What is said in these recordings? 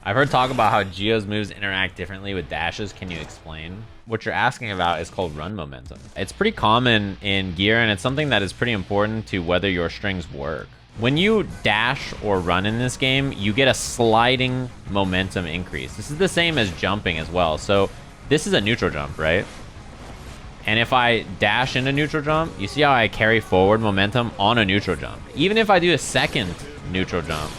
I've heard talk about how Gio's moves interact differently with dashes. Can you explain? What you're asking about is called run momentum. It's pretty common in gear, and it's something that is pretty important to whether your strings work. When you dash or run in this game, you get a sliding momentum increase. This is the same as jumping as well. So this is a neutral jump, right? And if I dash into neutral jump, you see how I carry forward momentum on a neutral jump. Even if I do a second neutral jump,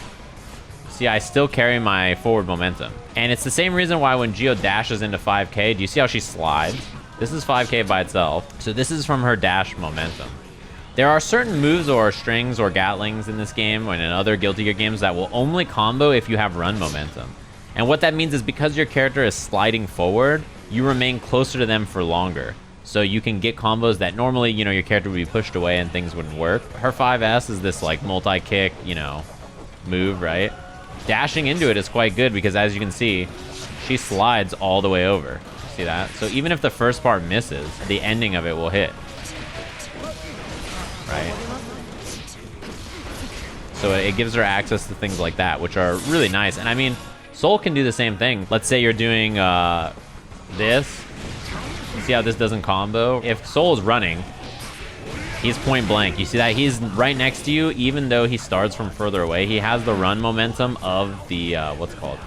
see, I still carry my forward momentum. And it's the same reason why when Gio dashes into 5K, do you see how she slides? This is 5K by itself. So this is from her dash momentum. There are certain moves or strings or gatlings in this game and in other Guilty Gear games that will only combo if you have run momentum. And what that means is because your character is sliding forward, you remain closer to them for longer. So you can get combos that normally, you know, your character would be pushed away and things wouldn't work. Her 5S is this like multi-kick, you know, move, right? Dashing into it is quite good because as you can see, she slides all the way over. See that? So even if the first part misses, the ending of it will hit. Right? So it gives her access to things like that, which are really nice. And I mean, Soul can do the same thing. Let's say you're doing this. You see how this doesn't combo? If Soul is running, he's point blank. You see that? He's right next to you, even though he starts from further away. He has the run momentum of the, what's it called?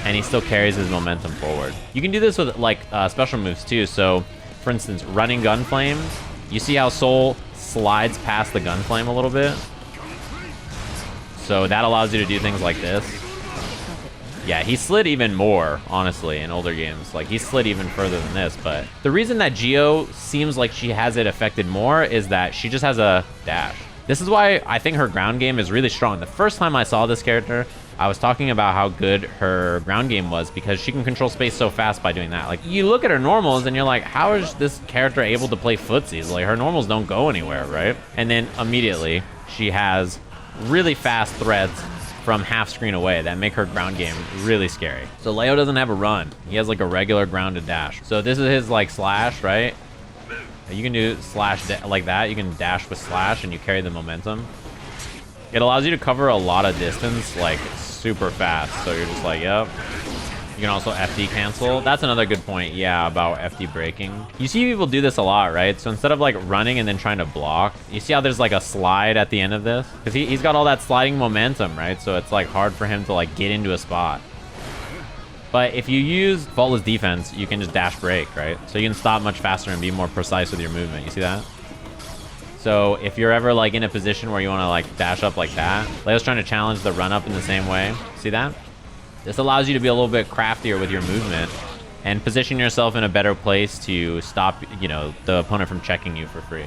And he still carries his momentum forward. You can do this with, like, special moves, too. So, for instance, running Gunflame. You see how Soul slides past the Gunflame a little bit? So that allows you to do things like this. Yeah, he slid even more, honestly, in older games. Like, he slid even further than this, but the reason that Gio seems like she has it affected more is that she just has a dash. This is why I think her ground game is really strong. The first time I saw this character, I was talking about how good her ground game was because she can control space so fast by doing that. Like, you look at her normals and you're like, how is this character able to play footsies? Like, her normals don't go anywhere, right? And then immediately, she has really fast threads from half screen away that make her ground game really scary. So Leo doesn't have a run. He has like a regular grounded dash. So this is his like slash, right? You can do slash like that. You can dash with slash and you carry the momentum. It allows you to cover a lot of distance like super fast. So you're just like, yep. You can also FD cancel. That's another good point, yeah, about FD breaking. You see people do this a lot, right? So instead of like running and then trying to block, you see how there's like a slide at the end of this? Because he's got all that sliding momentum, right? So it's like hard for him to like get into a spot. But if you use faultless defense, you can just dash break, right? So you can stop much faster and be more precise with your movement. You see that? So if you're ever like in a position where you want to like dash up like that, Leo's trying to challenge the run up in the same way. See that? This allows you to be a little bit craftier with your movement and position yourself in a better place to stop, you know, the opponent from checking you for free.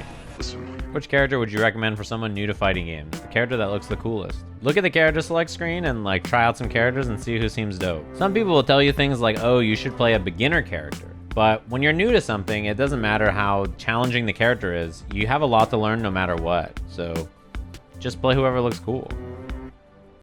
Which character would you recommend for someone new to fighting games? The character that looks the coolest. Look at the character select screen and like try out some characters and see who seems dope. Some people will tell you things like, oh, you should play a beginner character. But when you're new to something, it doesn't matter how challenging the character is. You have a lot to learn no matter what. So just play whoever looks cool.